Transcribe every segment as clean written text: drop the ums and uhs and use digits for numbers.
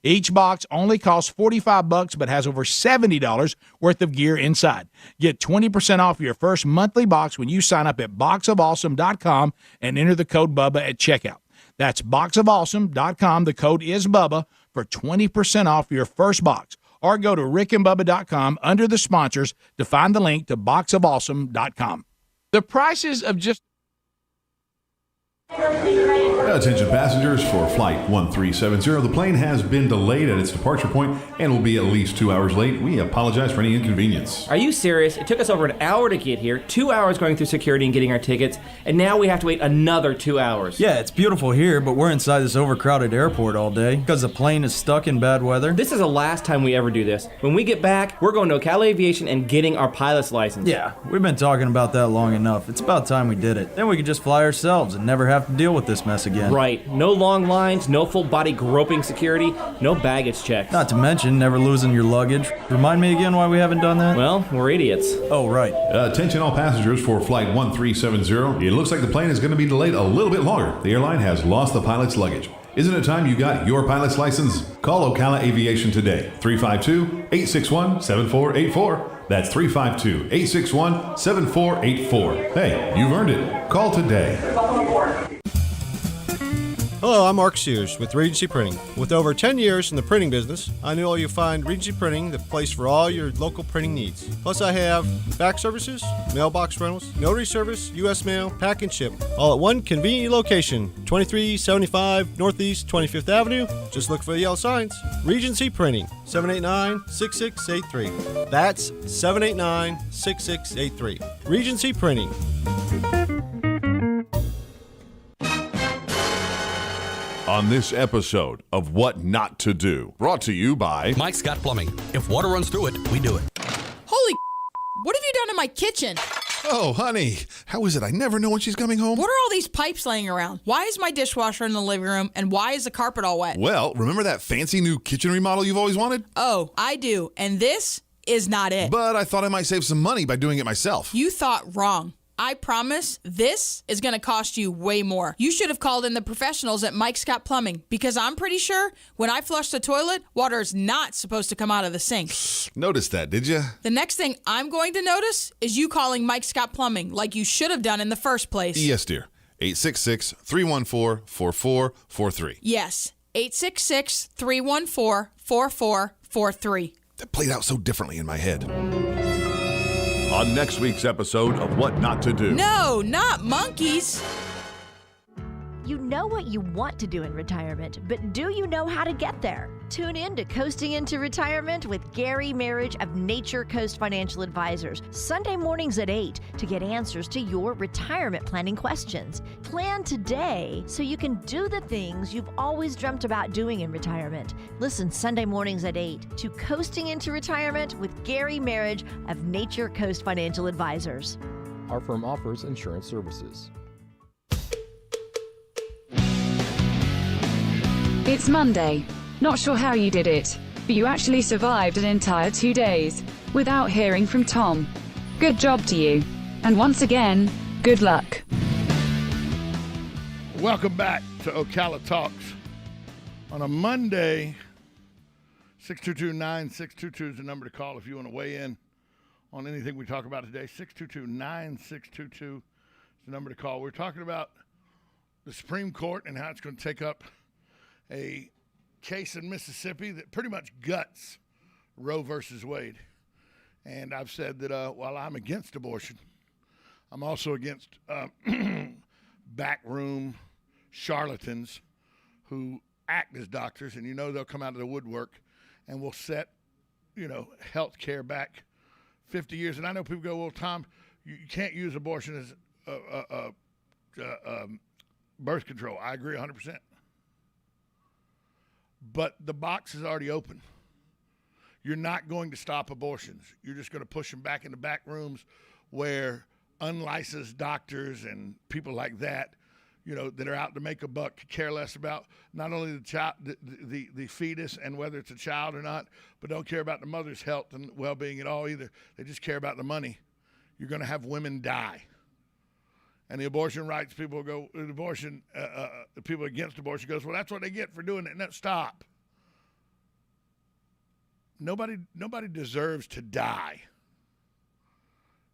Each box only costs $45 but has over $70 worth of gear inside. Get 20% off your first monthly box when you sign up at boxofawesome.com and enter the code BUBBA at checkout. That's boxofawesome.com. The code is BUBBA for 20% off your first box. Or go to rickandbubba.com under the sponsors to find the link to boxofawesome.com. The prices of just... Attention passengers for Flight 1370. The plane has been delayed at its departure point and will be at least 2 hours late. We apologize for any inconvenience. Are you serious? It took us over an hour to get here, 2 hours going through security and getting our tickets, and now we have to wait another 2 hours. Yeah, it's beautiful here, but we're inside this overcrowded airport all day because the plane is stuck in bad weather. This is the last time we ever do this. When we get back, we're going to Ocala Aviation and getting our pilot's license. Yeah, we've been talking about that long enough. It's about time we did it. Then we could just fly ourselves and never have to deal with this mess again. Right. No long lines, no full body groping security, no baggage checks. Not to mention never losing your luggage. Remind me again why we haven't done that? Well, we're idiots. Oh, right. Attention all passengers for Flight 1370. It looks like the plane is going to be delayed a little bit longer. The airline has lost the pilot's luggage. Isn't it time you got your pilot's license? Call Ocala Aviation today. 352-861-7484. That's 352-861-7484. Hey, you've earned it. Call today. Hello, I'm Mark Sears with Regency Printing. With over 10 years in the printing business, I know you'll find Regency Printing the place for all your local printing needs. Plus, I have fax services, mailbox rentals, notary service, U.S. mail, pack and ship, all at one convenient location, 2375 Northeast 25th Avenue. Just look for the yellow signs. Regency Printing, 789-6683. That's 789-6683. Regency Printing. On this episode of What Not to Do, brought to you by Mike's Got Plumbing. If water runs through it, we do it. Holy what have you done in my kitchen? Oh, honey, how is it? I never know when she's coming home. What are all these pipes laying around? Why is my dishwasher in the living room, and why is the carpet all wet? Well, remember that fancy new kitchen remodel you've always wanted? Oh, I do, and this is not it. But I thought I might save some money by doing it myself. You thought wrong. I promise this is going to cost you way more. You should have called in the professionals at Mike's Got Plumbing, because I'm pretty sure when I flush the toilet, water is not supposed to come out of the sink. Noticed that, did you? The next thing I'm going to notice is you calling Mike's Got Plumbing like you should have done in the first place. Yes, dear. 866-314-4443. Yes, 866-314-4443. That played out so differently in my head. on next week's episode of What Not to Do. No, not monkeys. You know what you want to do in retirement, but do you know how to get there? Tune in to Coasting into Retirement with Gary Marriage of Nature Coast Financial Advisors, Sunday mornings at 8 to get answers to your retirement planning questions. Plan today so you can do the things you've always dreamt about doing in retirement. Listen Sunday mornings at 8 to Coasting into Retirement with Gary Marriage of Nature Coast Financial Advisors. Our firm offers insurance services. It's Monday. Not sure how you did it, but you actually survived an entire 2 days without hearing from Tom. Good job to you. And once again, good luck. Welcome back to Ocala Talks. On a Monday, 622-9622 is the number to call if you want to weigh in on anything we talk about today. 622-9622 is the number to call. We're talking about the Supreme Court and how it's going to take up a case in Mississippi that pretty much guts Roe versus Wade. And I've said that while I'm against abortion, I'm also against backroom charlatans who act as doctors, and they'll come out of the woodwork and will set, health care back 50 years. And I know people go, well, Tom, you can't use abortion as birth control. I agree 100%. But the box is already open. You're not going to stop abortions. You're just going to push them back into back rooms where unlicensed doctors and people like that, that are out to make a buck, care less about not only the child, the fetus and whether it's a child or not, but don't care about the mother's health and well-being at all either. They just care about the money. You're going to have women die. And the abortion rights people go, the people against abortion goes, well, that's what they get for doing it. No, stop. nobody deserves to die.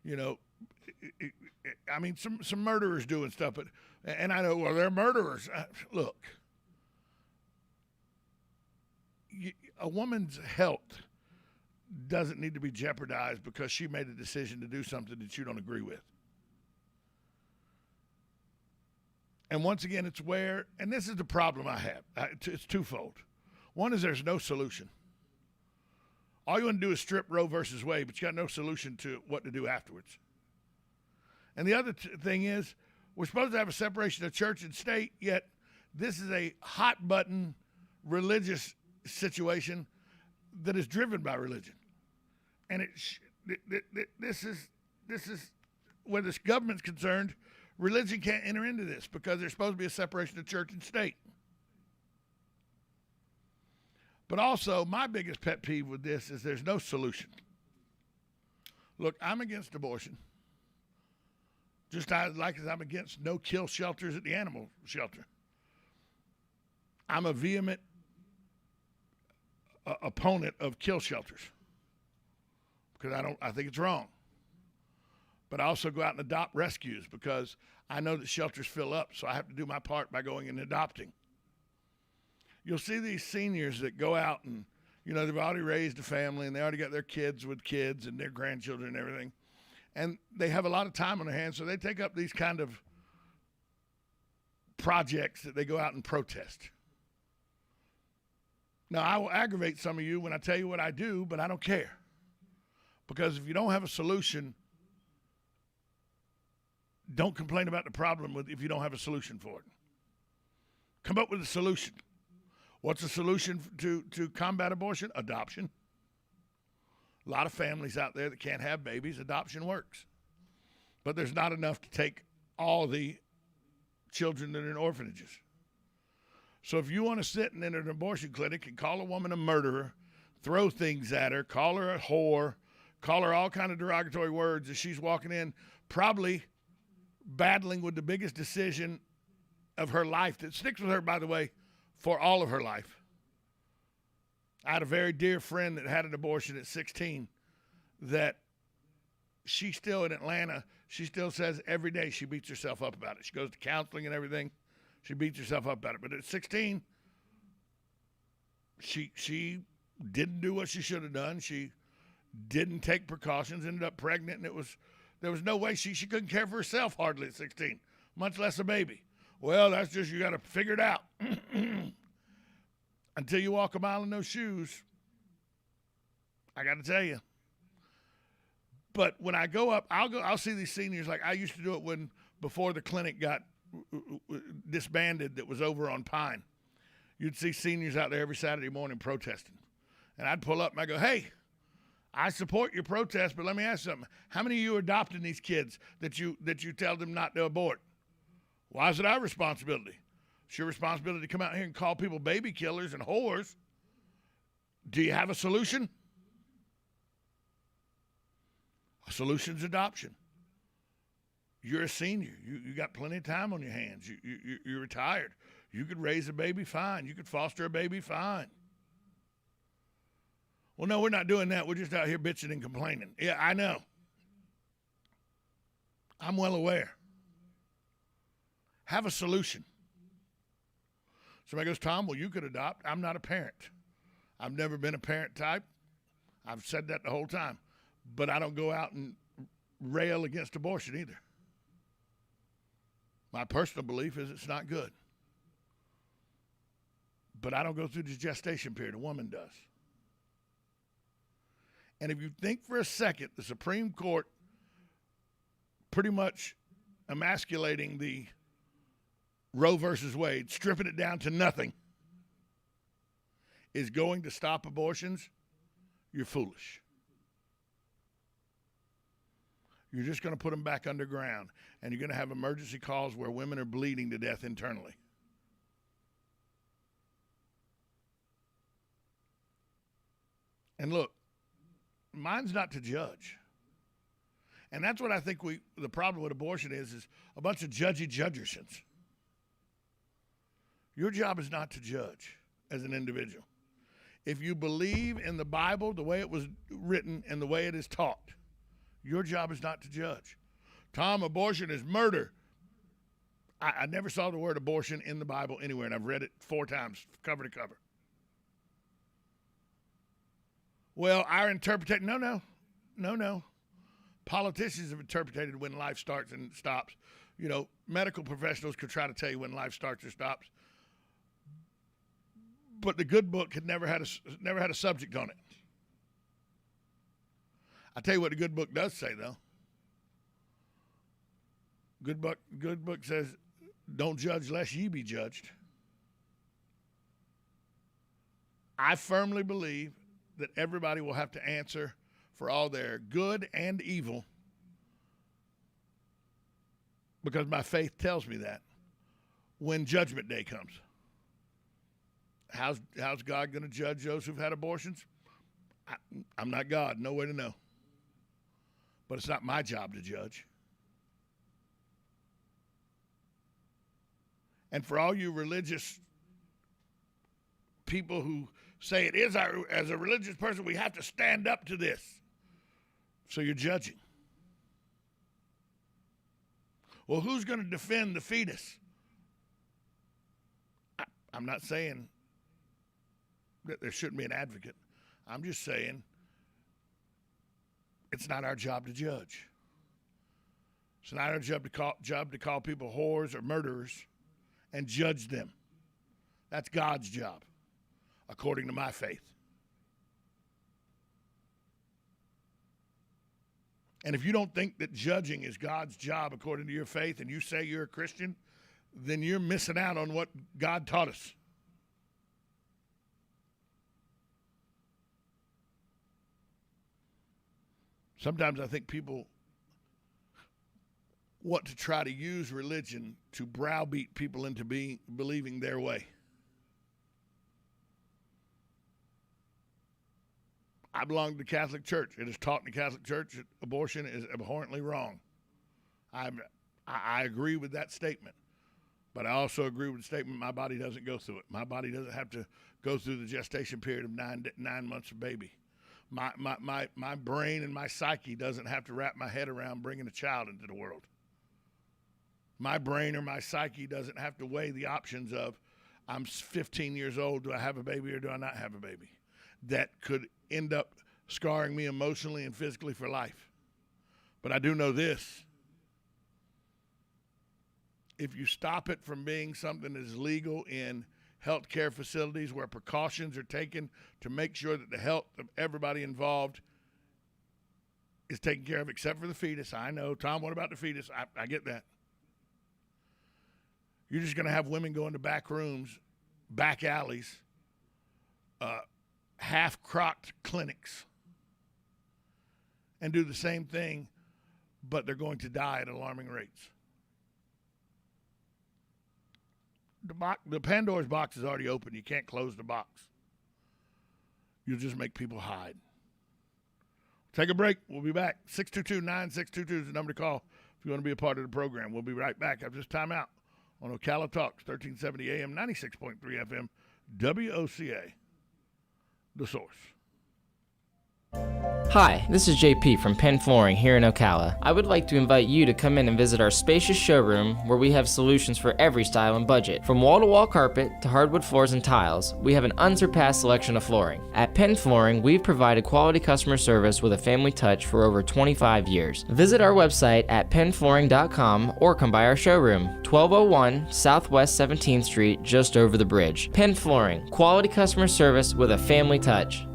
You know, I mean, some murderers doing stuff, and I know, well, they're murderers. Look, a woman's health doesn't need to be jeopardized because she made a decision to do something that you don't agree with. And once again, it's where, and this is the problem I have. It's twofold. One is there's no solution. All you want to do is strip Roe versus Wade, but you got no solution to what to do afterwards. And the other thing is, we're supposed to have a separation of church and state, yet this is a hot button religious situation that is driven by religion. And this is where this government's concerned. Religion can't enter into this because there's supposed to be a separation of church and state. But also, my biggest pet peeve with this is there's no solution. Look, I'm against abortion. Just like as I'm against no-kill shelters at the animal shelter. I'm a vehement opponent of kill shelters because I think it's wrong. But I also go out and adopt rescues because I know that shelters fill up, so I have to do my part by going and adopting. You'll see these seniors that go out and, you know, they've already raised a family and they already got their kids with kids and their grandchildren and everything. And they have a lot of time on their hands, so they take up these kind of projects that they go out and protest. Now, I will aggravate some of you when I tell you what I do, but I don't care. Because if you don't have a solution, don't complain about the problem if you don't have a solution for it. Come up with a solution. What's the solution to combat abortion? Adoption. A lot of families out there that can't have babies, adoption works. But there's not enough to take all the children that are in orphanages. So if you want to sit in an abortion clinic and call a woman a murderer, throw things at her, call her a whore, call her all kind of derogatory words as she's walking in, probably battling with the biggest decision of her life that sticks with her, by the way, for all of her life. I had a very dear friend that had an abortion at 16 that she still in Atlanta, she still says every day she beats herself up about it. She goes to counseling and everything. She beats herself up about it. But at 16, she didn't do what she should have done. She didn't take precautions, ended up pregnant, and there was no way she couldn't care for herself hardly at 16, much less a baby. Well, that's just, you got to figure it out. Until you walk a mile in those shoes, I got to tell you. But when I go up, I'll see these seniors like I used to do it before the clinic got disbanded that was over on Pine. You'd see seniors out there every Saturday morning protesting. And I'd pull up and I go, hey, I support your protest, but let me ask you something. How many of you are adopting these kids that you tell them not to abort? Why is it our responsibility? It's your responsibility to come out here and call people baby killers and whores. Do you have a solution? A solution's adoption. You're a senior. You got plenty of time on your hands. You're retired. You could raise a baby, fine. You could foster a baby, fine. Well, no, we're not doing that. We're just out here bitching and complaining. Yeah, I know. I'm well aware. Have a solution. Somebody goes, Tom, well, you could adopt. I'm not a parent. I've never been a parent type. I've said that the whole time. But I don't go out and rail against abortion either. My personal belief is it's not good. But I don't go through the gestation period. A woman does. And if you think for a second the Supreme Court pretty much emasculating the Roe versus Wade, stripping it down to nothing, is going to stop abortions, you're foolish. You're just going to put them back underground, and you're going to have emergency calls where women are bleeding to death internally. And look, mine's not to judge. And that's what I think the problem with abortion is a bunch of judgy judgersons. Your job is not to judge as an individual. If you believe in the Bible the way it was written and the way it is taught, your job is not to judge. Tom, abortion is murder. I never saw the word abortion in the Bible anywhere, and I've read it 4 times, cover to cover. Well, our interpretation, no. Politicians have interpreted when life starts and stops. You know, medical professionals could try to tell you when life starts or stops. But the good book had never had a subject on it. I tell you what the good book does say, though. Good book says, don't judge lest ye be judged. I firmly believe that everybody will have to answer for all their good and evil, because my faith tells me that, when Judgment Day comes. How's God going to judge those who've had abortions? I'm not God. No way to know. But it's not my job to judge. And for all you religious people who say it is as a religious person, we have to stand up to this. So you're judging. Well, who's going to defend the fetus? I'm not saying that there shouldn't be an advocate. I'm just saying it's not our job to judge. It's not our job to call people whores or murderers and judge them. That's God's job, according to my faith. And if you don't think that judging is God's job according to your faith, and you say you're a Christian, then you're missing out on what God taught us. Sometimes I think people want to try to use religion to browbeat people into believing their way. I belong to the Catholic Church. It is taught in the Catholic Church that abortion is abhorrently wrong. I agree with that statement, but I also agree with the statement my body doesn't go through it. My body doesn't have to go through the gestation period of nine months of baby. My brain and my psyche doesn't have to wrap my head around bringing a child into the world. My brain or my psyche doesn't have to weigh the options of, I'm 15 years old, do I have a baby or do I not have a baby? That could end up scarring me emotionally and physically for life. But I do know this. If you stop it from being something that is legal in healthcare facilities where precautions are taken to make sure that the health of everybody involved is taken care of, except for the fetus. I know, Tom, what about the fetus? I get that. You're just going to have women go into back rooms, back alleys, half-crocked clinics, and do the same thing, but they're going to die at alarming rates. The Pandora's box is already open. You can't close the box. You'll just make people hide. Take a break. We'll be back. 622-9622 is the number to call if you want to be a part of the program. We'll be right back after this timeout on Ocala Talks, 1370 AM, 96.3 FM, WOCA, The Source. Hi, this is JP from Penn Flooring here in Ocala. I would like to invite you to come in and visit our spacious showroom where we have solutions for every style and budget. From wall-to-wall carpet to hardwood floors and tiles, we have an unsurpassed selection of flooring. At Penn Flooring, we've provided quality customer service with a family touch for over 25 years. Visit our website at pennflooring.com or come by our showroom, 1201 Southwest 17th Street, just over the bridge. Penn Flooring, quality customer service with a family touch.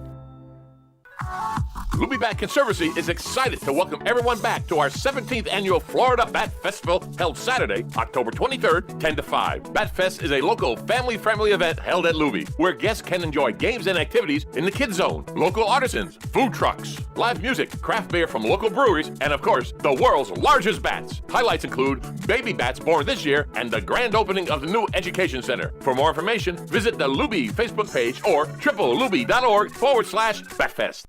Luby Bat Conservancy is excited to welcome everyone back to our 17th annual Florida Bat Festival held Saturday, October 23rd, 10 to 5. Bat Fest is a local family-friendly event held at Luby, where guests can enjoy games and activities in the kids zone, local artisans, food trucks, live music, craft beer from local breweries, and of course, the world's largest bats. Highlights include baby bats born this year and the grand opening of the new Education Center. For more information, visit the Luby Facebook page or www.luby.org/Batfest.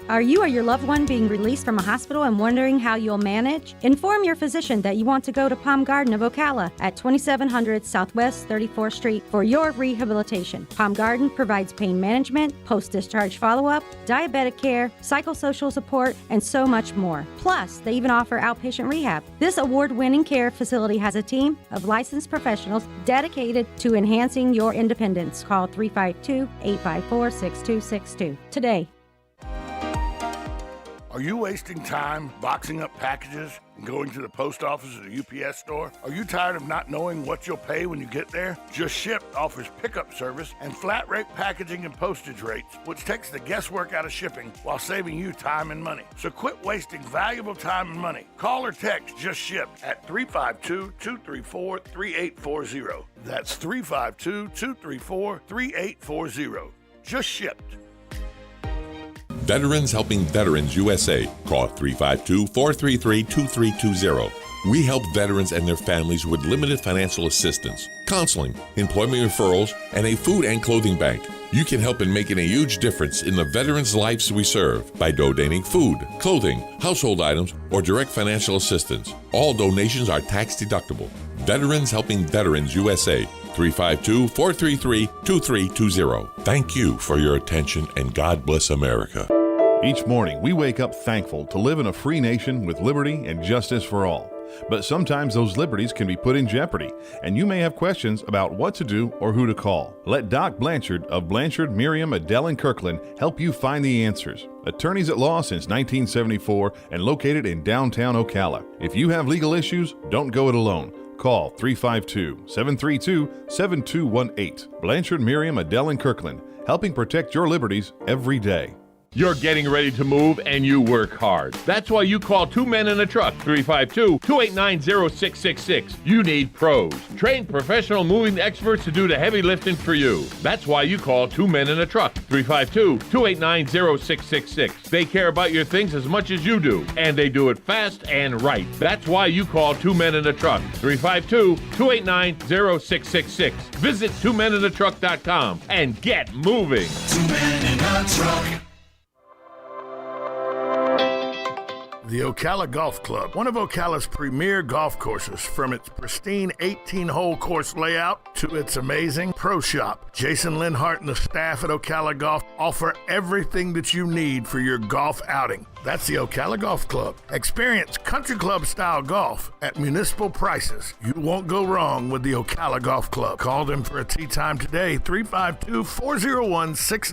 Are you or your loved one being released from a hospital and wondering how you'll manage? Inform your physician that you want to go to Palm Garden of Ocala at 2700 Southwest 34th Street for your rehabilitation. Palm Garden provides pain management, post-discharge follow-up, diabetic care, psychosocial support, and so much more. Plus, they even offer outpatient rehab. This award-winning care facility has a team of licensed professionals dedicated to enhancing your independence. Call 352-854-6262 today. Are you wasting time boxing up packages and going to the post office or the UPS store? Are you tired of not knowing what you'll pay when you get there? Just Ship offers pickup service and flat rate packaging and postage rates, which takes the guesswork out of shipping while saving you time and money. So quit wasting valuable time and money. Call or text Just Ship at 352-234-3840. That's 352-234-3840. Just Shipped. Veterans Helping Veterans USA. Call 352-433-2320. We help veterans and their families with limited financial assistance, counseling, employment referrals, and a food and clothing bank. You can help in making a huge difference in the veterans' lives we serve by donating food, clothing, household items, or direct financial assistance. All donations are tax deductible. Veterans Helping Veterans USA. 352-433-2320. Thank you for your attention, and God bless America. Each morning, we wake up thankful to live in a free nation with liberty and justice for all. But sometimes those liberties can be put in jeopardy, and you may have questions about what to do or who to call. Let Doc Blanchard of Blanchard, Miriam, Adele, and Kirkland help you find the answers. Attorneys at law since 1974 and located in downtown Ocala. If you have legal issues, don't go it alone. Call 352-732-7218. Blanchard, Miriam, Adele, and Kirkland, helping protect your liberties every day. You're getting ready to move and you work hard. That's why you call Two Men in a Truck, 352-289-0666. You need pros. Trained professional moving experts to do the heavy lifting for you. That's why you call Two Men in a Truck, 352-289-0666. They care about your things as much as you do, and they do it fast and right. That's why you call Two Men in a Truck, 352-289-0666. Visit twomeninatruck.com and get moving. Two Men in a Truck. The Ocala Golf Club, one of Ocala's premier golf courses, from its pristine 18-hole course layout to its amazing pro shop. Jason Linhart and the staff at Ocala Golf offer everything that you need for your golf outing. That's the Ocala Golf Club. Experience country club style golf at municipal prices. You won't go wrong with the Ocala Golf Club. Call them for a tee time today, 352-401-69.